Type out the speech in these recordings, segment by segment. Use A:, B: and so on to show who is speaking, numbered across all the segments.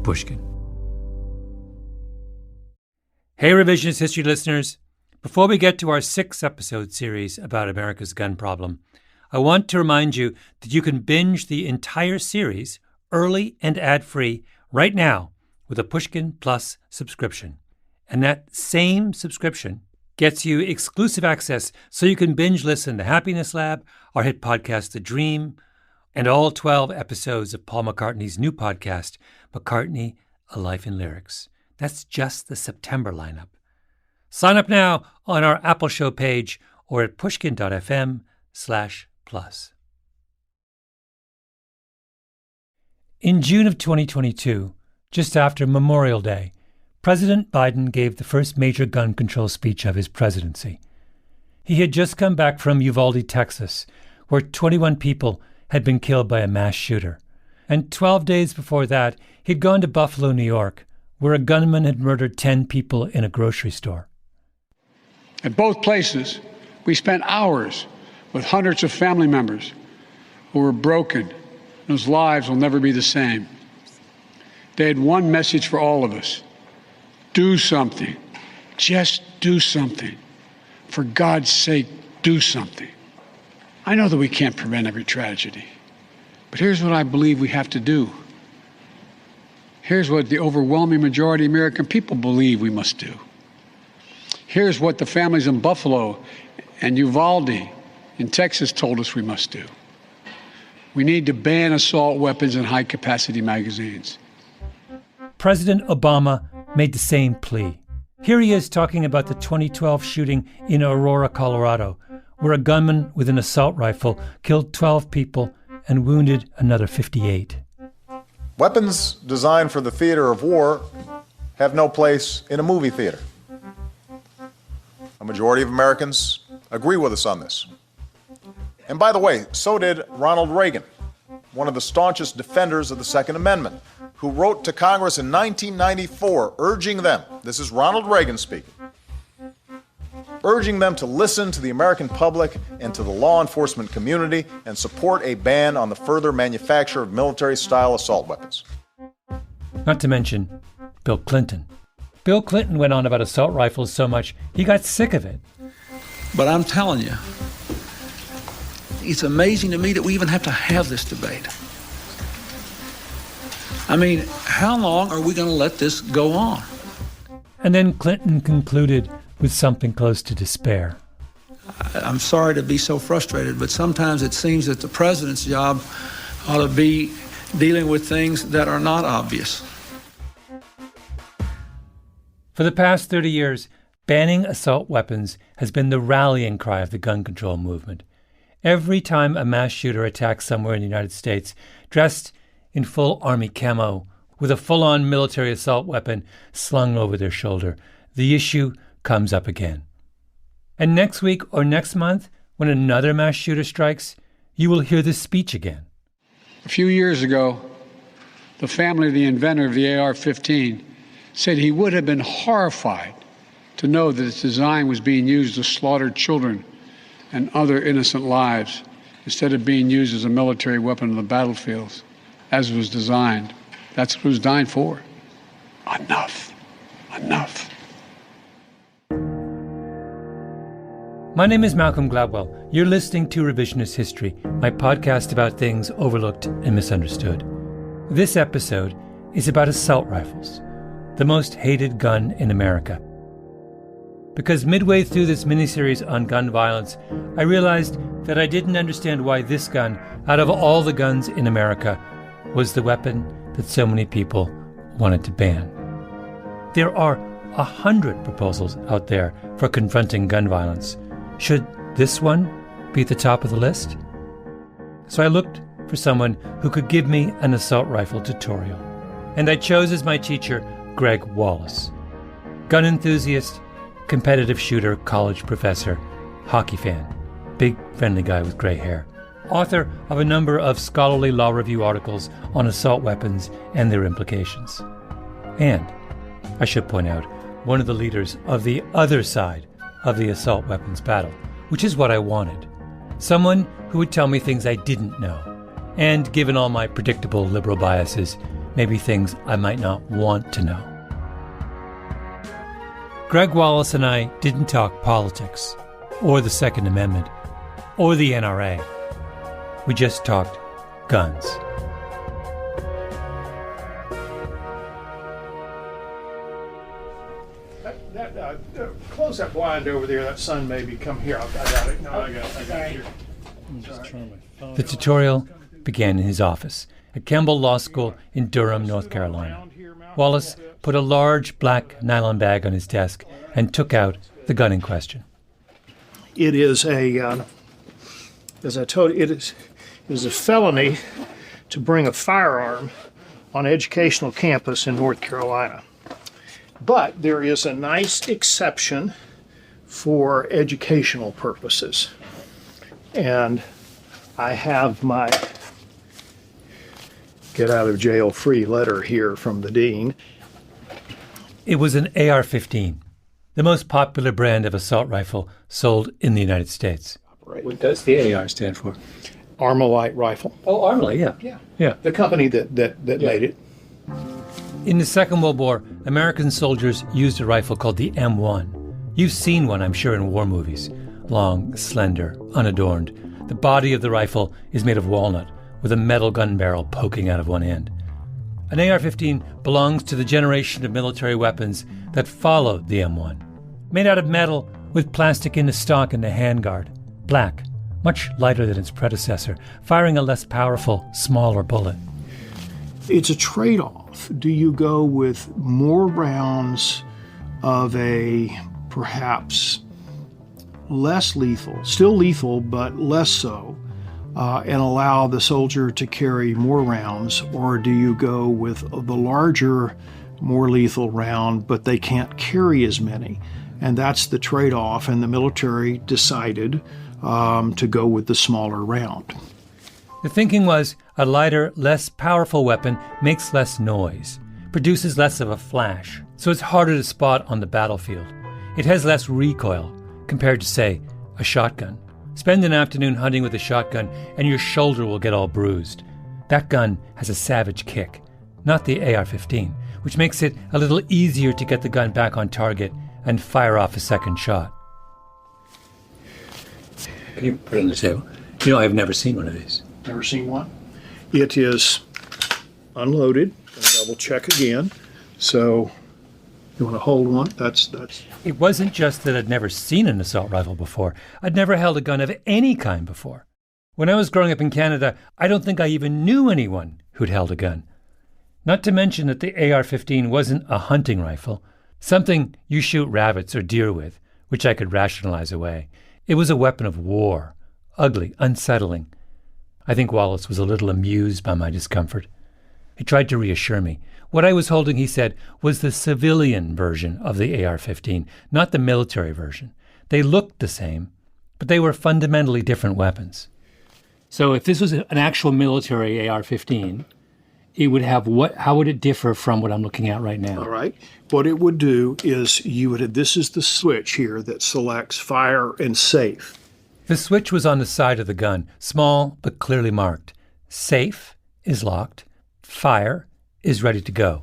A: Pushkin. Hey, Revisionist History listeners. Before we get to our 6-episode series about America's gun problem, I want to remind you that you can binge the entire series early and ad-free right now with a Pushkin Plus subscription. And that same subscription gets you exclusive access so you can binge listen to Happiness Lab, our hit podcast, The Dream, and all 12 episodes of Paul McCartney's new podcast, McCartney, A Life in Lyrics. That's just the September lineup. Sign up now on our Apple Show page or at pushkin.fm/plus. In June of 2022, just after Memorial Day, President Biden gave the first major gun control speech of his presidency. He had just come back from Uvalde, Texas, where 21 people had been killed by a mass shooter. And 12 days before that, he'd gone to Buffalo, New York, where a gunman had murdered 10 people in a grocery store.
B: At both places, we spent hours with hundreds of family members who were broken, whose lives will never be the same. They had one message for all of us: do something. Just do something. For God's sake, do something. I know that we can't prevent every tragedy, but here's what I believe we have to do. Here's what the overwhelming majority of American people believe we must do. Here's what the families in Buffalo and Uvalde in Texas told us we must do. We need to ban assault weapons and high-capacity magazines.
A: President Obama made the same plea. Here he is talking about the 2012 shooting in Aurora, Colorado, where a gunman with an assault rifle killed 12 people and wounded another 58.
C: Weapons designed for the theater of war have no place in a movie theater. A majority of Americans agree with us on this. And by the way, so did Ronald Reagan, one of the staunchest defenders of the Second Amendment, who wrote to Congress in 1994 urging them, this is Ronald Reagan speaking, urging them to listen to the American public and to the law enforcement community and support a ban on the further manufacture of military-style assault weapons.
A: Not to mention Bill Clinton. Bill Clinton went on about assault rifles so much he got sick of it.
D: But I'm telling you, it's amazing to me that we even have to have this debate. I mean, how long are we going to let this go on?
A: And then Clinton concluded with something close to despair.
D: I'm sorry to be so frustrated, but sometimes it seems that the president's job ought to be dealing with things that are not obvious.
A: For the past 30 years, banning assault weapons has been the rallying cry of the gun control movement. Every time a mass shooter attacks somewhere in the United States, dressed in full army camo, with a full-on military assault weapon slung over their shoulder, the issue comes up again. And next week or next month, when another mass shooter strikes, you will hear this speech again.
B: A few years ago, the family of the inventor of the AR-15 said he would have been horrified to know that its design was being used to slaughter children and other innocent lives instead of being used as a military weapon on the battlefields, as it was designed. That's what it was designed for. Enough. Enough.
A: My name is Malcolm Gladwell. You're listening to Revisionist History, my podcast about things overlooked and misunderstood. This episode is about assault rifles, the most hated gun in America. Because midway through this miniseries on gun violence, I realized that I didn't understand why this gun, out of all the guns in America, was the weapon that so many people wanted to ban. There are 100 proposals out there for confronting gun violence. Should this one be at the top of the list? So I looked for someone who could give me an assault rifle tutorial. And I chose as my teacher Greg Wallace. Gun enthusiast, competitive shooter, college professor, hockey fan, big friendly guy with gray hair. Author of a number of scholarly law review articles on assault weapons and their implications. And, I should point out, one of the leaders of the other side of the assault weapons battle, which is what I wanted. Someone who would tell me things I didn't know, and given all my predictable liberal biases, maybe things I might not want to know. Greg Wallace and I didn't talk politics, or the Second Amendment, or the NRA. We just talked guns.
E: Close that blind over there. That sun maybe come here. I got it. No, I got it here.
A: The tutorial began in his office at Campbell Law School in Durham, North Carolina. Wallace put a large black nylon bag on his desk and took out the gun in question.
E: It is as I told you, it is a felony to bring a firearm on an educational campus in North Carolina. But there is a nice exception for educational purposes. And I have my get out of jail free letter here from the dean.
A: It was an AR-15, the most popular brand of assault rifle sold in the United States.
F: What does the AR stand for?
E: Armalite rifle.
F: Oh, Armalite, yeah.
E: Yeah. The company that made it.
A: In the Second World War, American soldiers used a rifle called the M1. You've seen one, I'm sure, in war movies. Long, slender, unadorned. The body of the rifle is made of walnut, with a metal gun barrel poking out of one end. An AR-15 belongs to the generation of military weapons that followed the M1. Made out of metal, with plastic in the stock and the handguard. Black, much lighter than its predecessor, firing a less powerful, smaller bullet.
E: It's a trade-off. Do you go with more rounds of a perhaps less lethal, still lethal, but less so, and allow the soldier to carry more rounds, or do you go with the larger, more lethal round, but they can't carry as many? And that's the trade-off, and the military decided to go with the smaller round.
A: The thinking was a lighter, less powerful weapon makes less noise, produces less of a flash, so it's harder to spot on the battlefield. It has less recoil compared to, say, a shotgun. Spend an afternoon hunting with a shotgun and your shoulder will get all bruised. That gun has a savage kick, not the AR-15, which makes it a little easier to get the gun back on target and fire off a second shot.
F: Can you put it on the table? You know, I've never seen one of these.
E: Never seen one? It is unloaded. Double check again. So you want to hold one? That's.
A: It wasn't just that I'd never seen an assault rifle before. I'd never held a gun of any kind before. When I was growing up in Canada, I don't think I even knew anyone who'd held a gun. Not to mention that the AR-15 wasn't a hunting rifle, something you shoot rabbits or deer with, which I could rationalize away. It was a weapon of war, ugly, unsettling. I think Wallace was a little amused by my discomfort. He tried to reassure me. What I was holding, he said, was the civilian version of the AR-15, not the military version. They looked the same, but they were fundamentally different weapons.
F: So if this was an actual military AR-15, it would have what? How would it differ from what I'm looking at right now?
E: All right. What it would do is this is the switch here that selects fire and safe.
A: The switch was on the side of the gun, small but clearly marked. Safe is locked. Fire is ready to go.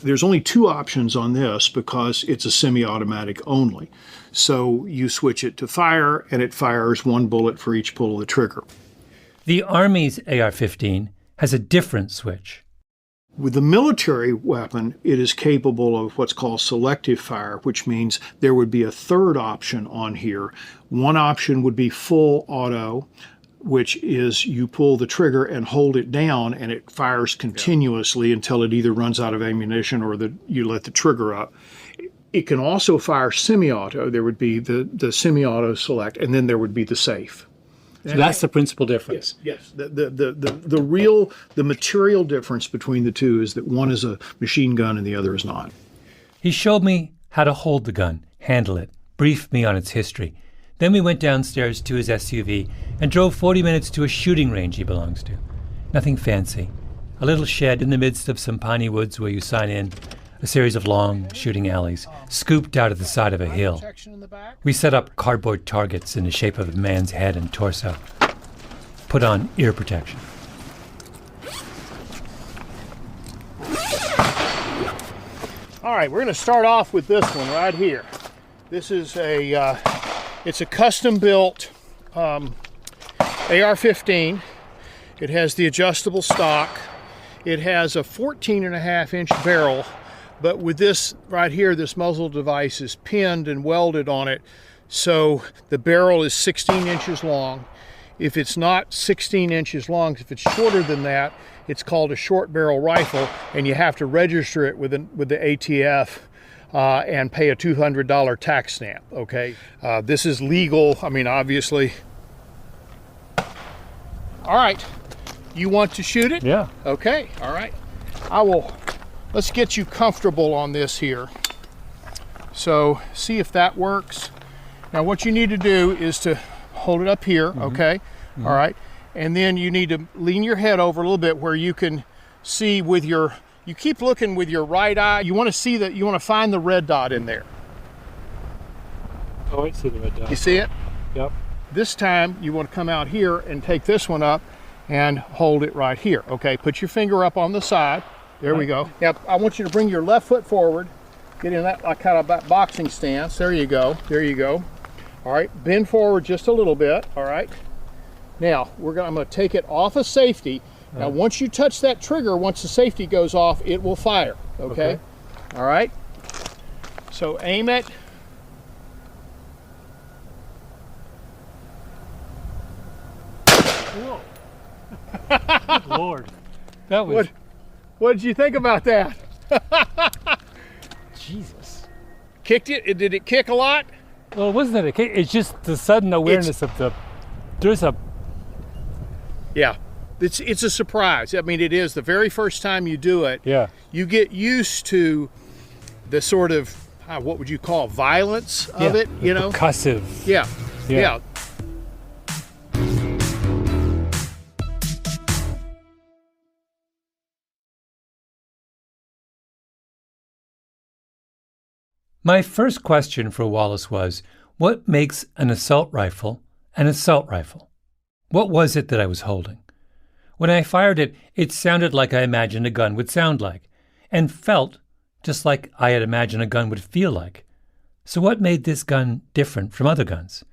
E: There's only two options on this because it's a semi-automatic only. So you switch it to fire, and it fires one bullet for each pull of the trigger.
A: The Army's AR-15 has a different switch.
E: With the military weapon, it is capable of what's called selective fire, which means there would be a third option on here. One option would be full auto, which is you pull the trigger and hold it down and it fires continuously until it either runs out of ammunition or you let the trigger up. It can also fire semi-auto. There would be the semi-auto select, and then there would be the safe.
F: So that's the principal difference.
E: Yes. The material difference between the two is that one is a machine gun and the other is not.
A: He showed me how to hold the gun, handle it, briefed me on its history. Then we went downstairs to his SUV and drove 40 minutes to a shooting range he belongs to. Nothing fancy. A little shed in the midst of some piney woods where you sign in, a series of long shooting alleys, scooped out at the side of a hill. We set up cardboard targets in the shape of a man's head and torso. Put on ear protection.
E: All right, we're going to start off with this one right here. This is it's a custom-built AR-15. It has the adjustable stock. It has a 14.5-inch barrel, but with this right here, this muzzle device is pinned and welded on it, so the barrel is 16 inches long. If it's not 16 inches long, if it's shorter than that, it's called a short barrel rifle, and you have to register it with the ATF and pay a $200 tax stamp, okay? This is legal, I mean, obviously. All right, you want to shoot it?
F: Yeah.
E: Okay, all right. Let's get you comfortable on this here. So, see if that works. Now, what you need to do is to hold it up here, okay? All right, and then you need to lean your head over a little bit where you can see with you keep looking with your right eye. You want to see that, you want to find the red dot in there.
F: Oh, I see the red dot.
E: You see it?
F: Yep.
E: This time you want to come out here and take this one up and hold it right here. Okay, put your finger up on the side. There we go. Now I want you to bring your left foot forward. Get in that kind of boxing stance. There you go. There you go. All right, bend forward just a little bit. All right. Now I'm going to take it off of safety. Now once you touch that trigger, once the safety goes off, it will fire. Okay. All right. So aim it.
F: Whoa. Good Lord. That was...
E: What did you think about that?
F: Jesus.
E: Kicked it? Did it kick a lot?
F: Well, it wasn't that a kick. It's just the sudden awareness of the... There's a...
E: Yeah. It's a surprise. I mean, it is. The very first time you do it,
F: Yeah.
E: you get used to the sort of, what would you call, violence of it, you know?
F: Percussive.
E: Yeah.
F: Yeah. My first question for Wallace was, what makes an assault rifle an assault rifle? What was it that I was holding? When I fired it, it sounded like I imagined a gun would sound like, and felt just like I had imagined a gun would feel like. So what made this gun different from other guns?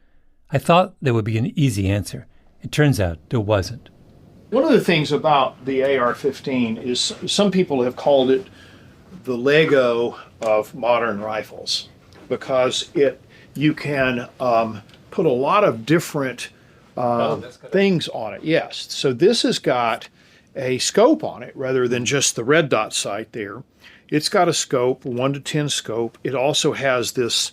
F: I thought there would be an easy answer. It turns out there wasn't.
E: One of the things about the AR-15 is some people have called it the Lego of modern rifles, because you can put a lot of different things on it. Yes. So this has got a scope on it rather than just the red dot sight there. It's got a scope, 1 to 10 scope. It also has this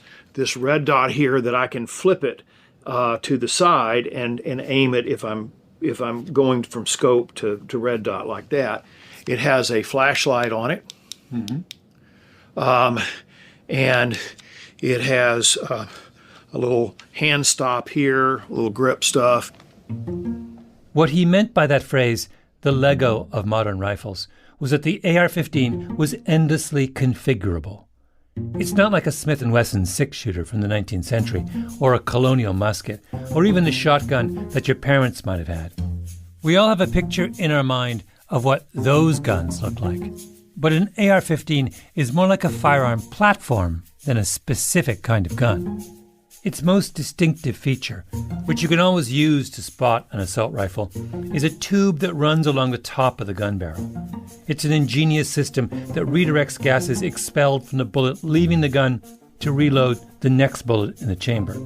E: red dot here that I can flip it to the side and aim it if I'm going from scope to red dot like that. It has a flashlight on it. And it has a little hand stop here, a little grip stuff.
A: What he meant by that phrase, the Lego of modern rifles, was that the AR-15 was endlessly configurable. It's not like a Smith & Wesson 6-shooter from the 19th century, or a colonial musket, or even the shotgun that your parents might have had. We all have a picture in our mind of what those guns look like. But an AR-15 is more like a firearm platform than a specific kind of gun. Its most distinctive feature, which you can always use to spot an assault rifle, is a tube that runs along the top of the gun barrel. It's an ingenious system that redirects gases expelled from the bullet leaving the gun to reload the next bullet in the chamber.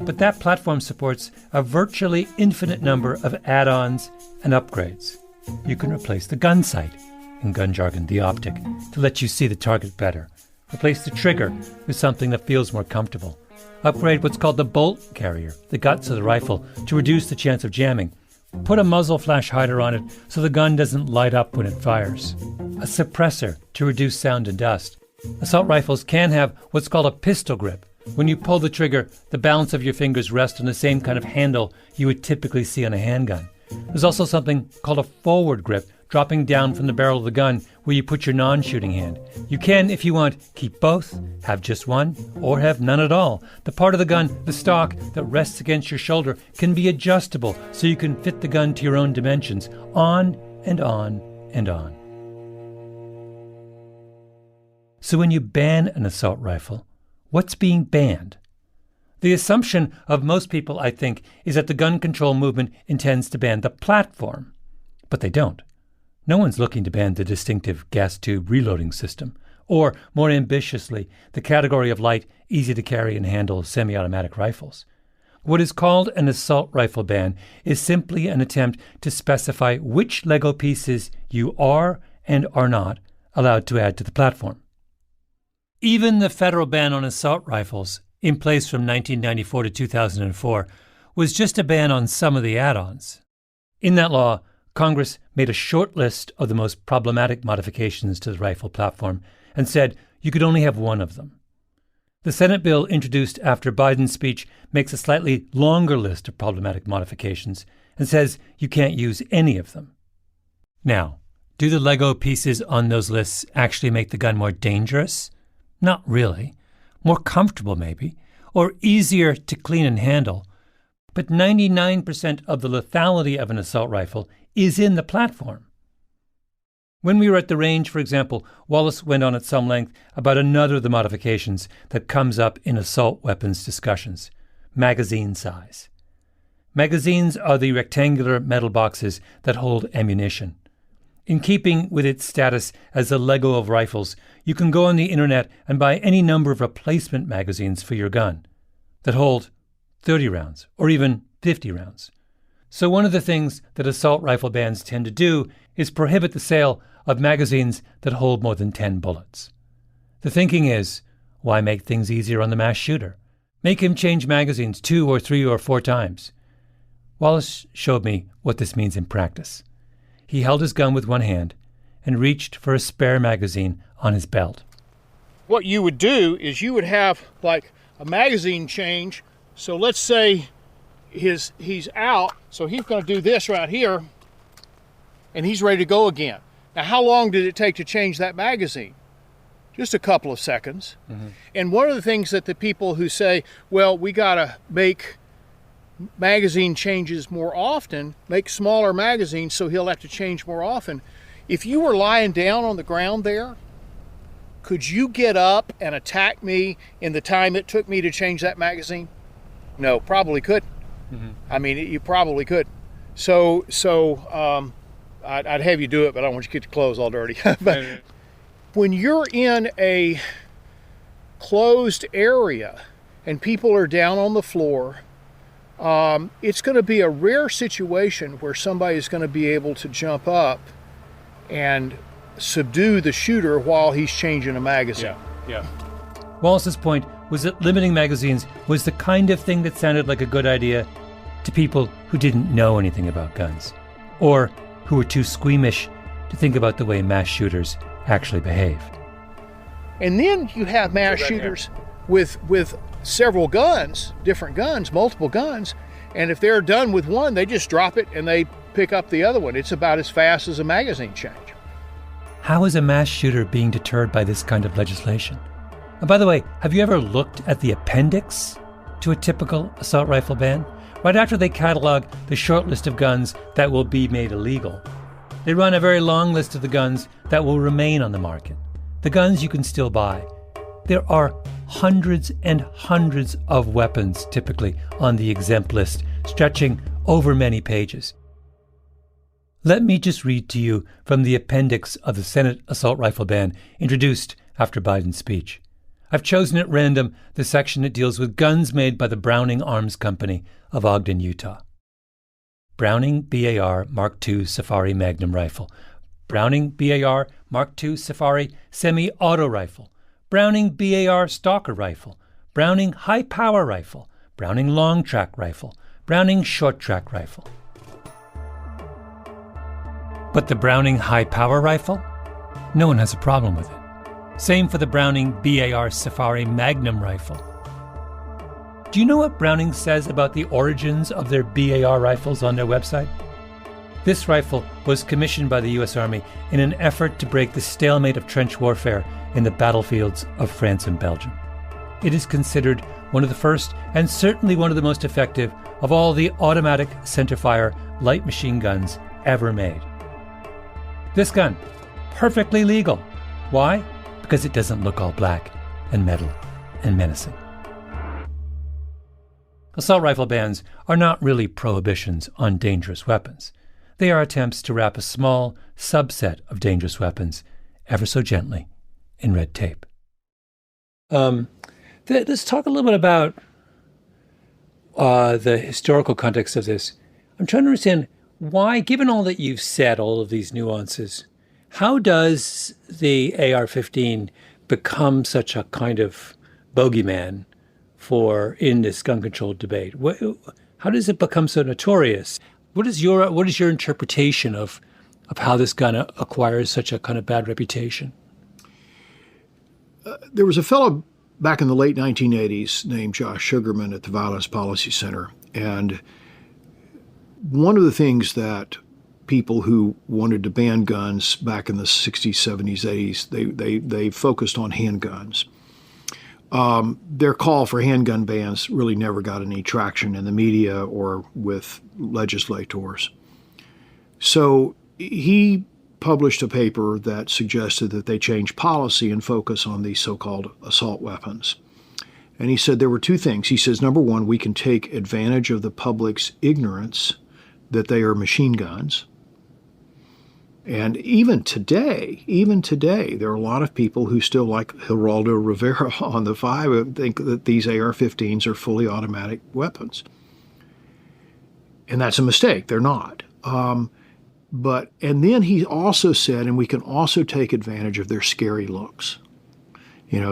A: But that platform supports a virtually infinite number of add-ons and upgrades. You can replace the gun sight, in gun jargon the optic, to let you see the target better. Replace the trigger with something that feels more comfortable. Upgrade what's called the bolt carrier, the guts of the rifle, to reduce the chance of jamming. Put a muzzle flash hider on it so the gun doesn't light up when it fires. A suppressor to reduce sound and dust. Assault rifles can have what's called a pistol grip. When you pull the trigger, the balance of your fingers rest on the same kind of handle you would typically see on a handgun. There's also something called a forward grip, dropping down from the barrel of the gun where you put your non-shooting hand. You can, if you want, keep both, have just one, or have none at all. The part of the gun, the stock, that rests against your shoulder can be adjustable so you can fit the gun to your own dimensions, on and on and on.
F: So when you ban an assault rifle, what's being banned? The assumption of most people, I think, is that the gun control movement intends to ban the platform. But they don't. No one's looking to ban the distinctive gas tube reloading system, or, more ambitiously, the category of light, easy-to-carry and handle semi-automatic rifles. What is called an assault rifle ban is simply an attempt to specify which Lego pieces you are and are not allowed to add to the platform. Even the federal ban on assault rifles, in place from 1994 to 2004, was just a ban on some of the add-ons. In that law, Congress made a short list of the most problematic modifications to the rifle platform and said you could only have one of them. The Senate bill introduced after Biden's speech makes a slightly longer list of problematic modifications and says you can't use any of them. Now, do the Lego pieces on those lists actually make the gun more dangerous? Not really. More comfortable, maybe, or easier to clean and handle. But 99% of the lethality of an assault rifle is in the platform. When we were at the range, for example, Wallace went on at some length about another of the modifications that comes up in assault weapons discussions: magazine size. Magazines are the rectangular metal boxes that hold ammunition. In keeping with its status as the Lego of rifles, you can go on the internet and buy any number of replacement magazines for your gun that hold 30 rounds or even 50 rounds. So one of the things that assault rifle bans tend to do is prohibit the sale of magazines that hold more than 10 bullets. The thinking is, why make things easier on the mass shooter? Make him change magazines 2 or 3 or 4 times. Wallace showed me what this means in practice. He held his gun with one hand and reached for a spare magazine on his belt.
G: What you would do is you would have like a magazine change. So let's say he's out, so he's going to do this right here, and he's ready to go again. Now, how long did it take to change that magazine? Just a couple of seconds. Mm-hmm. And one of the things that the people who say, well, we got to make magazine changes more often, make smaller magazines so he'll have to change more often. If you were lying down on the ground there, could you get up and attack me in the time it took me to change that magazine? No, probably couldn't. Mm-hmm. I mean, you probably could. So I'd have you do it, but I don't want you to get your clothes all dirty. But when you're in a closed area and people are down on the floor, it's going to be a rare situation where somebody is going to be able to jump up and subdue the shooter while he's changing a magazine.
F: Yeah. Wallace's point was that limiting magazines was the kind of thing that sounded like a good idea to people who didn't know anything about guns, or who were too squeamish to think about the way mass shooters actually behave.
G: And then you have mass shooters with several guns, different guns, multiple guns, and if they're done with one, they just drop it and they pick up the other one. It's about as fast as a magazine change.
F: How is a mass shooter being deterred by this kind of legislation? And by the way, have you ever looked at the appendix to a typical assault rifle ban? Right after they catalog the short list of guns that will be made illegal, they run a very long list of the guns that will remain on the market, the guns you can still buy. There are hundreds and hundreds of weapons typically on the exempt list, stretching over many pages. Let me just read to you from the appendix of the Senate assault rifle ban introduced after Biden's speech. I've chosen at random the section that deals with guns made by the Browning Arms Company of Ogden, Utah. Browning BAR Mark II Safari Magnum Rifle, Browning BAR Mark II Safari Semi-Auto Rifle, Browning BAR Stalker Rifle, Browning High Power Rifle, Browning Long Track Rifle, Browning Short Track Rifle. But the Browning High Power Rifle? No one has a problem with it. Same for the Browning BAR Safari Magnum Rifle. Do you know what Browning says about the origins of their BAR rifles on their website? This rifle was commissioned by the U.S. Army in an effort to break the stalemate of trench warfare in the battlefields of France and Belgium. It is considered one of the first and certainly one of the most effective of all the automatic centerfire light machine guns ever made. This gun, perfectly legal. Why? because it doesn't look all black and metal and menacing. Assault rifle bans are not really prohibitions on dangerous weapons. They are attempts to wrap a small subset of dangerous weapons ever so gently in red tape. Let's talk a little bit about the historical context of this. I'm trying to understand why, given all that you've said, all of these nuances, how does the AR-15 become such a kind of bogeyman in this gun control debate? How does it become so notorious? What is your interpretation of how this gun acquires such a kind of bad reputation?
E: There was a fellow back in the late 1980s named Josh Sugarman at the Violence Policy Center, and one of the things that people who wanted to ban guns back in the 60s, 70s, 80s, they focused on handguns. Their call for handgun bans really never got any traction in the media or with legislators. So he published a paper that suggested that they change policy and focus on these so-called assault weapons. And he said there were two things. He says, number one, we can take advantage of the public's ignorance that they are machine guns. And even today, there are a lot of people who still, like Geraldo Rivera on the 5, think that these AR-15s are fully automatic weapons. And that's a mistake. They're not. And then he also said, and we can also take advantage of their scary looks.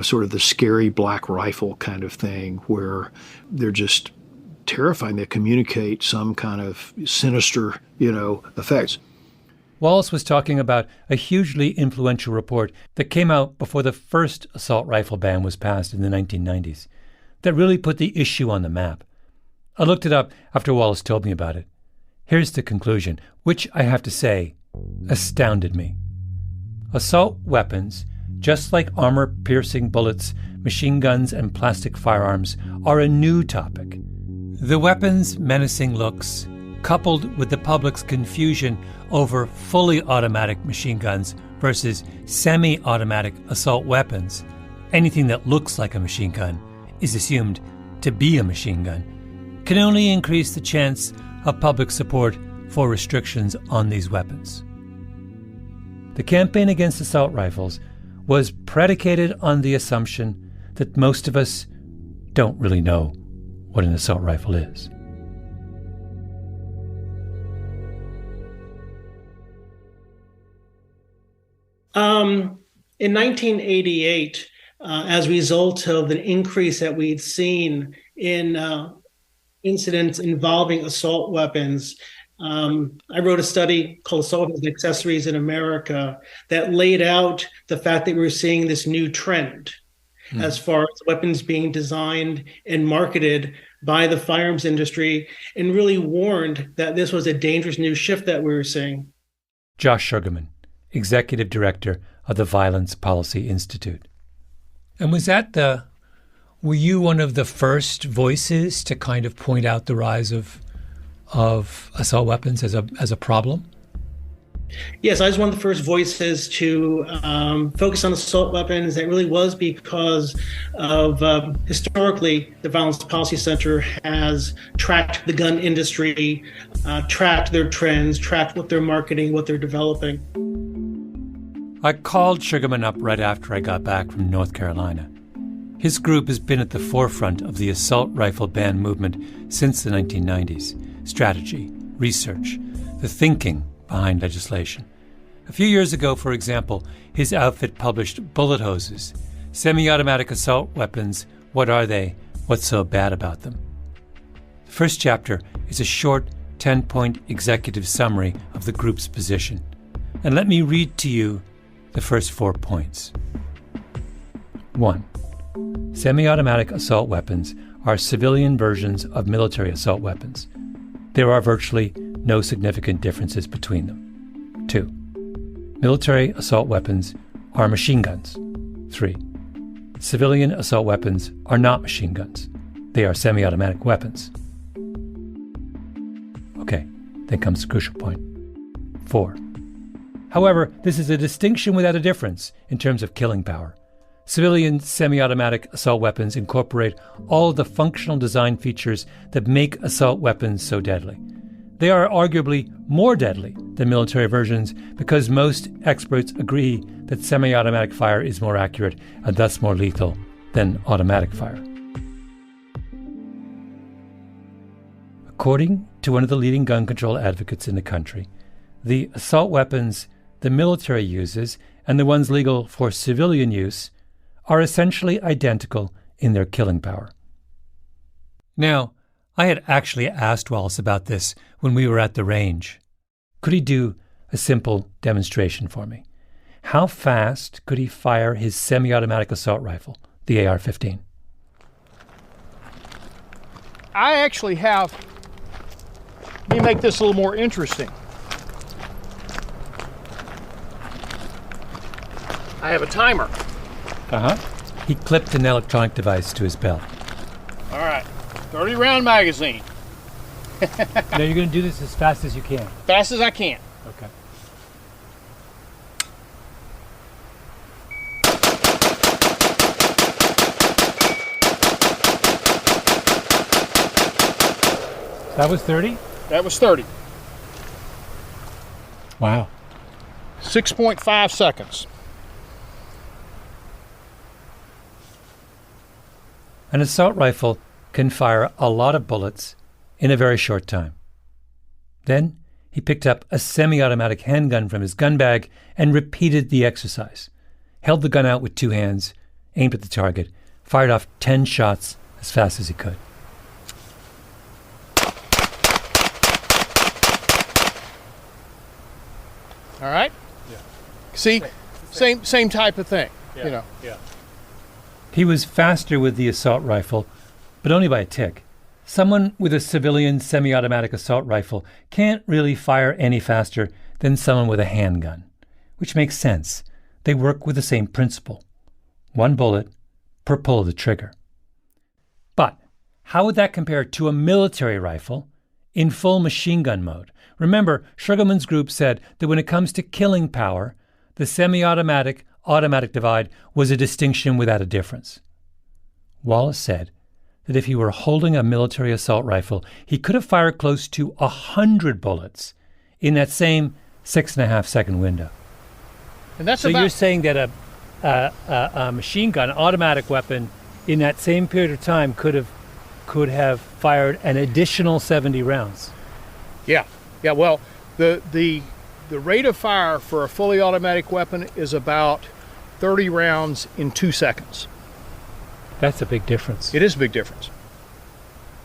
E: Sort of the scary black rifle kind of thing where they're just terrifying. They communicate some kind of sinister, effects.
F: Wallace was talking about a hugely influential report that came out before the first assault rifle ban was passed in the 1990s that really put the issue on the map. I looked it up after Wallace told me about it. Here's the conclusion, which I have to say astounded me. Assault weapons, just like armor-piercing bullets, machine guns, and plastic firearms, are a new topic. The weapon's menacing looks, coupled with the public's confusion over fully automatic machine guns versus semi-automatic assault weapons, anything that looks like a machine gun is assumed to be a machine gun, can only increase the chance of public support for restrictions on these weapons. The campaign against assault rifles was predicated on the assumption that most of us don't really know what an assault rifle is.
H: In 1988, as a result of an increase that we'd seen in incidents involving assault weapons, I wrote a study called Assault Weapons and Accessories in America that laid out the fact that we were seeing this new trend as far as weapons being designed and marketed by the firearms industry, and really warned that this was a dangerous new shift that we were seeing.
F: Josh Sugarman, Executive Director of the Violence Policy Institute. And were you one of the first voices to kind of point out the rise of assault weapons as a problem?
H: Yes, I was one of the first voices to focus on assault weapons. It really was because of historically, the Violence Policy Center has tracked the gun industry, tracked their trends, tracked what they're marketing, what they're developing.
F: I called Sugarman up right after I got back from North Carolina. His group has been at the forefront of the assault rifle ban movement since the 1990s. Strategy, research, the thinking behind legislation. A few years ago, for example, his outfit published Bullet Hoses, Semi-Automatic Assault Weapons, What Are They? What's So Bad About Them? The first chapter is a short 10-point executive summary of the group's position. And let me read to you the first 4 points. 1. Semi-automatic assault weapons are civilian versions of military assault weapons. There are virtually no significant differences between them. 2. Military assault weapons are machine guns. 3. Civilian assault weapons are not machine guns. They are semi-automatic weapons. Okay, then comes the crucial point. 4. However, this is a distinction without a difference in terms of killing power. Civilian semi-automatic assault weapons incorporate all the functional design features that make assault weapons so deadly. They are arguably more deadly than military versions because most experts agree that semi-automatic fire is more accurate and thus more lethal than automatic fire. According to one of the leading gun control advocates in the country, the assault weapons the military uses and the ones legal for civilian use are essentially identical in their killing power. Now, I had actually asked Wallace about this when we were at the range. Could he do a simple demonstration for me? How fast could he fire his semi-automatic assault rifle, the AR-15?
G: I actually have, let me make this a little more interesting. I have a timer.
F: He clipped an electronic device to his belt.
G: All right, 30 round magazine.
F: Now you're going to do this as fast as you can.
G: Fast as I can.
F: Okay. That was 30?
G: That was 30.
F: Wow.
G: 6.5 seconds.
F: An assault rifle can fire a lot of bullets in a very short time. Then he picked up a semi-automatic handgun from his gun bag and repeated the exercise. Held the gun out with two hands, aimed at the target, fired off 10 shots as fast as he could.
G: All right? Yeah. See, same type of thing. Yeah. You know.
F: Yeah. He was faster with the assault rifle, but only by a tick. Someone with a civilian semi-automatic assault rifle can't really fire any faster than someone with a handgun, which makes sense. They work with the same principle. One bullet per pull of the trigger. But how would that compare to a military rifle in full machine gun mode? Remember, Sugarman's group said that when it comes to killing power, the semi-automatic automatic divide was a distinction without a difference. Wallace said that if he were holding a military assault rifle, he could have fired close to 100 bullets in that same 6.5 second window.
G: And that's
F: so you're saying that a machine gun, automatic weapon, in that same period of time could have fired an additional 70 rounds.
G: Yeah. Yeah, well, the rate of fire for a fully automatic weapon is about 30 rounds in 2 seconds.
F: That's a big difference.
G: It is a big difference.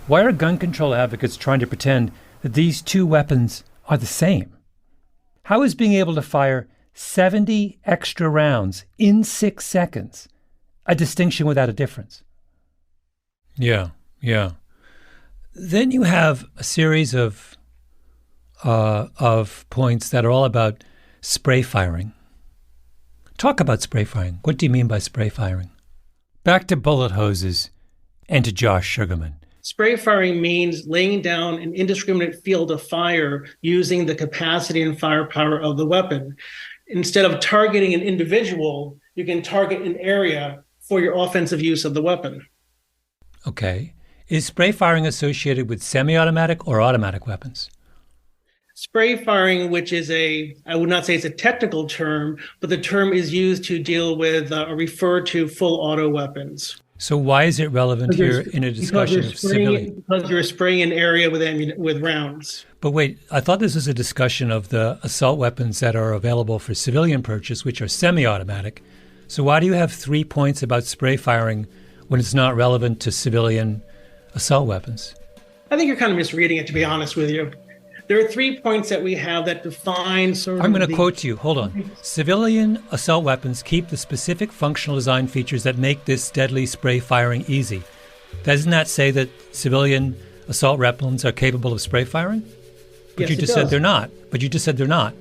F: Why are gun control advocates trying to pretend that these two weapons are the same? How is being able to fire 70 extra rounds in 6 seconds a distinction without a difference? Yeah. Then you have a series of points that are all about spray firing. Talk about spray firing. What do you mean by spray firing? Back to bullet hoses and to Josh Sugarman.
H: Spray firing means laying down an indiscriminate field of fire using the capacity and firepower of the weapon. Instead of targeting an individual, you can target an area for your offensive use of the weapon.
F: Okay. Is spray firing associated with semi-automatic or automatic weapons?
H: Spray firing, which is I would not say it's a technical term, but the term is used to deal with or refer to full auto weapons.
F: So why is it relevant here in a discussion of civilian?
H: Because you're spraying an area with rounds.
F: But wait, I thought this was a discussion of the assault weapons that are available for civilian purchase, which are semi-automatic. So why do you have 3 points about spray firing when it's not relevant to civilian assault weapons?
H: I think you're kind of misreading it, to be honest with you. There are 3 points that we have that define sort of
F: I'm going to quote you. Hold on. Civilian assault weapons keep the specific functional design features that make this deadly spray firing easy. Doesn't that say that civilian assault weapons are capable of spray firing? But
H: yes,
F: you just said they're not. But you just said they're not.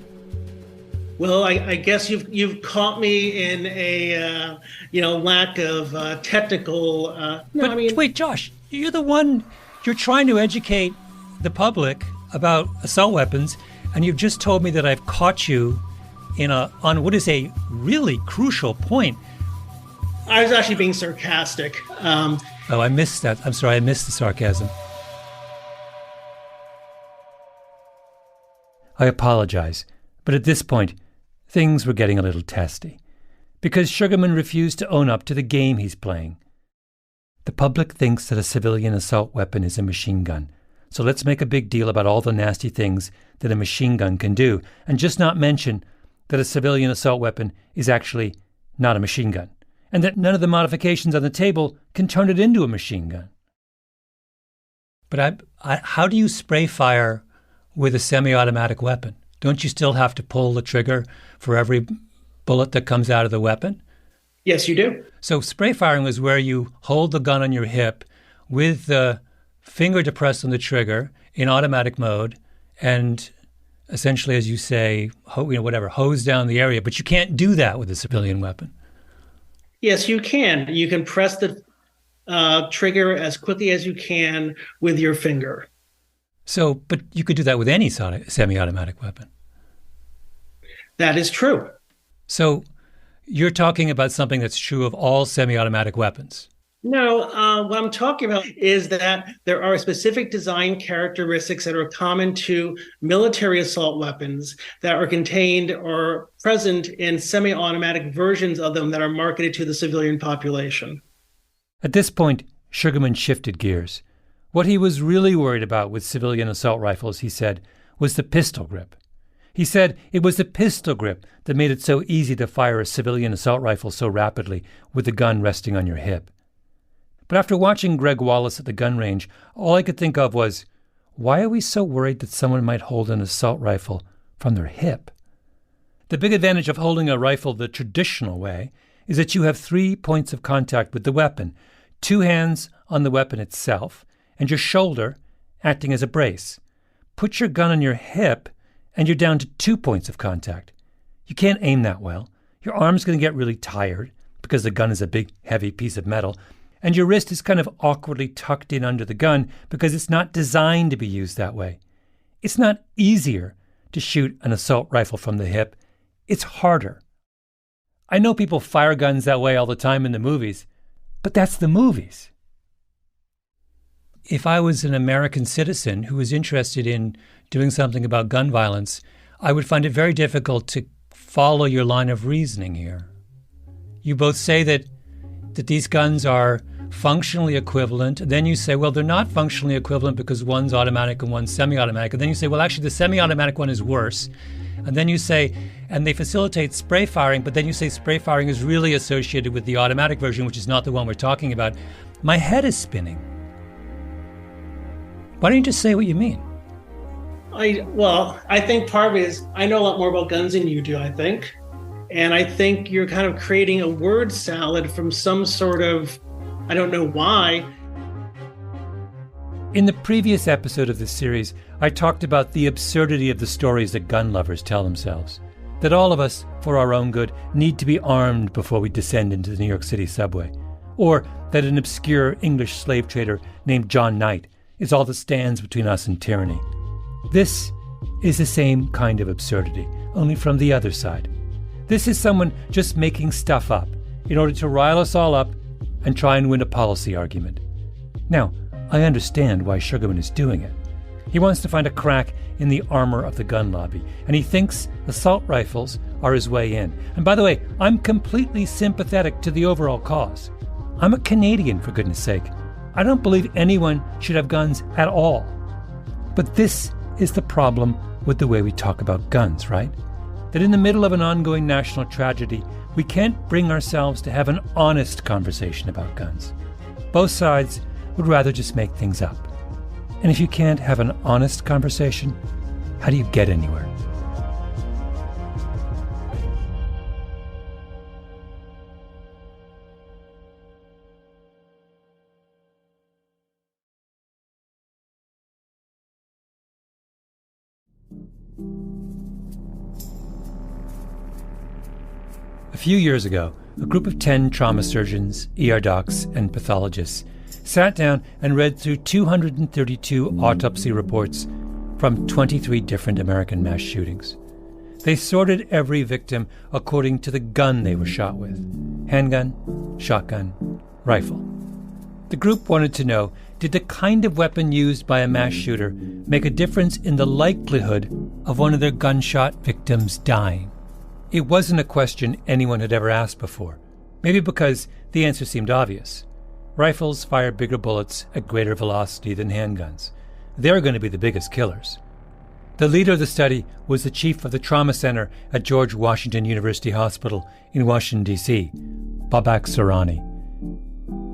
H: Well, I guess you've caught me in a lack of technical.
F: Wait, Josh, you're the one. You're trying to educate the public about assault weapons, and you've just told me that I've caught you on what is a really crucial point.
H: I was actually being sarcastic.
F: Oh, I missed that. I'm sorry, I missed the sarcasm. I apologize, but at this point, things were getting a little testy, because Sugarman refused to own up to the game he's playing. The public thinks that a civilian assault weapon is a machine gun, so let's make a big deal about all the nasty things that a machine gun can do, and just not mention that a civilian assault weapon is actually not a machine gun, and that none of the modifications on the table can turn it into a machine gun. But how do you spray fire with a semi-automatic weapon? Don't you still have to pull the trigger for every bullet that comes out of the weapon?
H: Yes, you do.
F: So spray firing is where you hold the gun on your hip with the finger depressed on the trigger in automatic mode and essentially, as you say, hose down the area. But you can't do that with a civilian weapon.
H: Yes, you can. You can press the trigger as quickly as you can with your finger.
F: So, but you could do that with any semi-automatic weapon.
H: That is true.
F: So you're talking about something that's true of all semi-automatic weapons.
H: No, what I'm talking about is that there are specific design characteristics that are common to military assault weapons that are contained or present in semi-automatic versions of them that are marketed to the civilian population.
F: At this point, Sugarman shifted gears. What he was really worried about with civilian assault rifles, he said, was the pistol grip. He said it was the pistol grip that made it so easy to fire a civilian assault rifle so rapidly with the gun resting on your hip. But after watching Greg Wallace at the gun range, all I could think of was, why are we so worried that someone might hold an assault rifle from their hip? The big advantage of holding a rifle the traditional way is that you have 3 points of contact with the weapon, 2 hands on the weapon itself, and your shoulder acting as a brace. Put your gun on your hip, and you're down to 2 points of contact. You can't aim that well. Your arm's going to get really tired because the gun is a big, heavy piece of metal, and your wrist is kind of awkwardly tucked in under the gun because it's not designed to be used that way. It's not easier to shoot an assault rifle from the hip. It's harder. I know people fire guns that way all the time in the movies, but that's the movies. If I was an American citizen who was interested in doing something about gun violence, I would find it very difficult to follow your line of reasoning here. You both say that these guns are functionally equivalent. Then you say, well, they're not functionally equivalent because one's automatic and one's semi-automatic. And then you say, well, actually, the semi-automatic one is worse. And then you say, and they facilitate spray firing, but then you say spray firing is really associated with the automatic version, which is not the one we're talking about. My head is spinning. Why don't you just say what you mean?
H: I think part of it is I know a lot more about guns than you do, I think. And I think you're kind of creating a word salad from some sort of, I don't know why.
F: In the previous episode of this series, I talked about the absurdity of the stories that gun lovers tell themselves. That all of us, for our own good, need to be armed before we descend into the New York City subway. Or that an obscure English slave trader named John Knight is all that stands between us and tyranny. This is the same kind of absurdity, only from the other side. This is someone just making stuff up in order to rile us all up and try and win a policy argument. Now, I understand why Sugarman is doing it. He wants to find a crack in the armor of the gun lobby, and he thinks assault rifles are his way in. And by the way, I'm completely sympathetic to the overall cause. I'm a Canadian, for goodness sake. I don't believe anyone should have guns at all. But this is the problem with the way we talk about guns, right? That in the middle of an ongoing national tragedy, we can't bring ourselves to have an honest conversation about guns. Both sides would rather just make things up. And if you can't have an honest conversation, how do you get anywhere? A few years ago, a group of 10 trauma surgeons, ER docs, and pathologists sat down and read through 232 autopsy reports from 23 different American mass shootings. They sorted every victim according to the gun they were shot with: handgun, shotgun, rifle. The group wanted to know, did the kind of weapon used by a mass shooter make a difference in the likelihood of one of their gunshot victims dying? It wasn't a question anyone had ever asked before, maybe because the answer seemed obvious. Rifles fire bigger bullets at greater velocity than handguns. They're going to be the biggest killers. The leader of the study was the chief of the trauma center at George Washington University Hospital in Washington, D.C., Babak Soorani.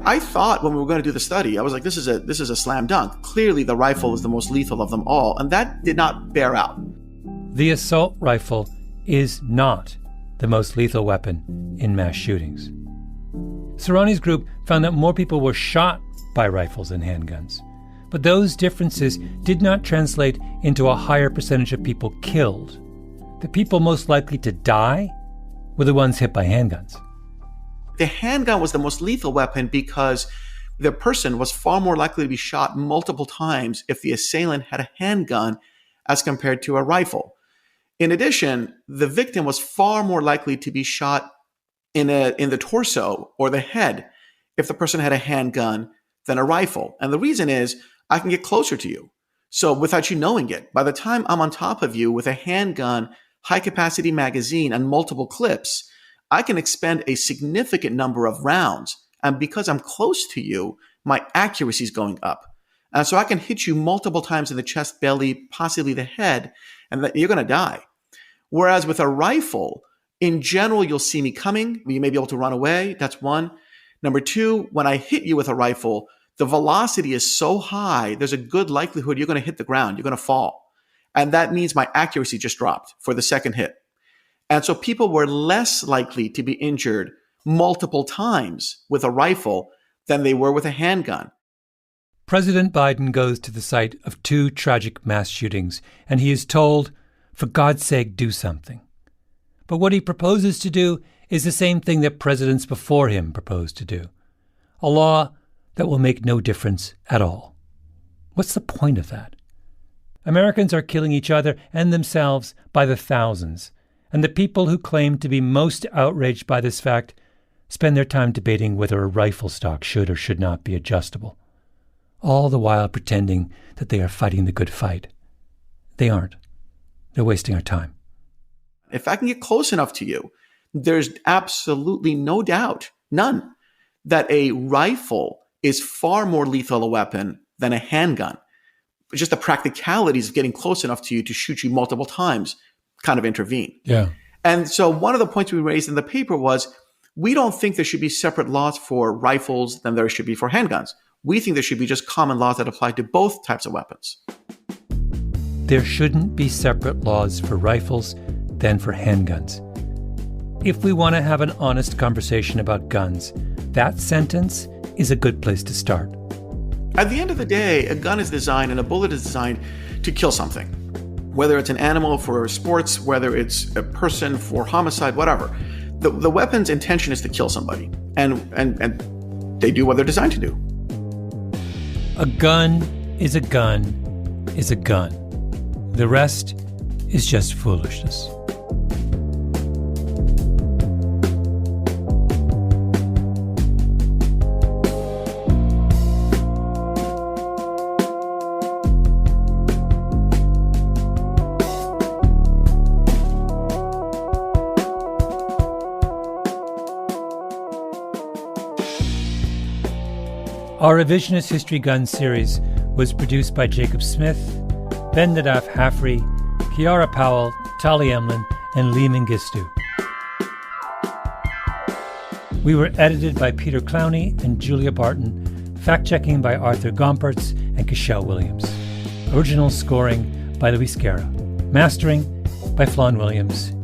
I: I thought when we were going to do the study, I was like, this is a slam dunk. Clearly, the rifle is the most lethal of them all, and that did not bear out.
F: The assault rifle is not the most lethal weapon in mass shootings. Soorani's group found that more people were shot by rifles than handguns, but those differences did not translate into a higher percentage of people killed. The people most likely to die were the ones hit by handguns.
I: The handgun was the most lethal weapon because the person was far more likely to be shot multiple times if the assailant had a handgun as compared to a rifle. In addition, the victim was far more likely to be shot in the torso or the head if the person had a handgun than a rifle. And the reason is, I can get closer to you. So without you knowing it, by the time I'm on top of you with a handgun, high-capacity magazine, and multiple clips, I can expend a significant number of rounds. And because I'm close to you, my accuracy is going up. And so I can hit you multiple times in the chest, belly, possibly the head, and you're going to die. Whereas with a rifle, in general, you'll see me coming. You may be able to run away. That's one. Number two, when I hit you with a rifle, the velocity is so high, there's a good likelihood you're going to hit the ground. You're going to fall. And that means my accuracy just dropped for the second hit. And so people were less likely to be injured multiple times with a rifle than they were with a handgun.
F: President Biden goes to the site of 2 tragic mass shootings, and he is told, for God's sake, do something. But what he proposes to do is the same thing that presidents before him proposed to do: a law that will make no difference at all. What's the point of that? Americans are killing each other and themselves by the thousands, and the people who claim to be most outraged by this fact spend their time debating whether a rifle stock should or should not be adjustable, all the while pretending that they are fighting the good fight. They aren't. They're wasting our time.
I: If I can get close enough to you, there's absolutely no doubt, none, that a rifle is far more lethal a weapon than a handgun. Just the practicalities of getting close enough to you to shoot you multiple times kind of intervene.
F: Yeah.
I: And so one of the points we raised in the paper was, we don't think there should be separate laws for rifles than there should be for handguns. We think there should be just common laws that apply to both types of weapons.
F: There shouldn't be separate laws for rifles than for handguns. If we want to have an honest conversation about guns, that sentence is a good place to start.
I: At the end of the day, a gun is designed and a bullet is designed to kill something. Whether it's an animal for sports, whether it's a person for homicide, whatever. The weapon's intention is to kill somebody. And they do what they're designed to do.
F: A gun is a gun is a gun. The rest is just foolishness. Our Revisionist History Gun series was produced by Jacob Smith, Ben Nadaf Hafri, Kiara Powell, Tali Emlin, and Lee Mengistu. We were edited by Peter Clowney and Julia Barton, fact-checking by Arthur Gompertz and Cashel Williams. Original scoring by Luis Guerra. Mastering by Flawn Williams.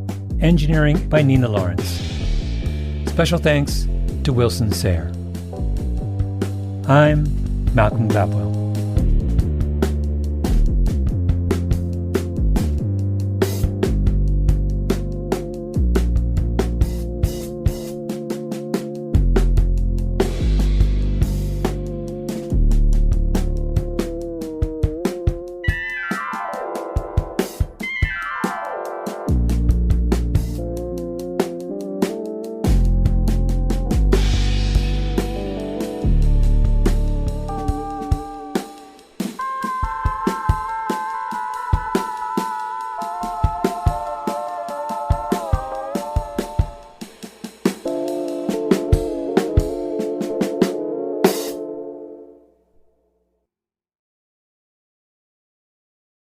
F: Engineering by Nina Lawrence. Special thanks to Wilson Sayre. I'm Malcolm Gladwell.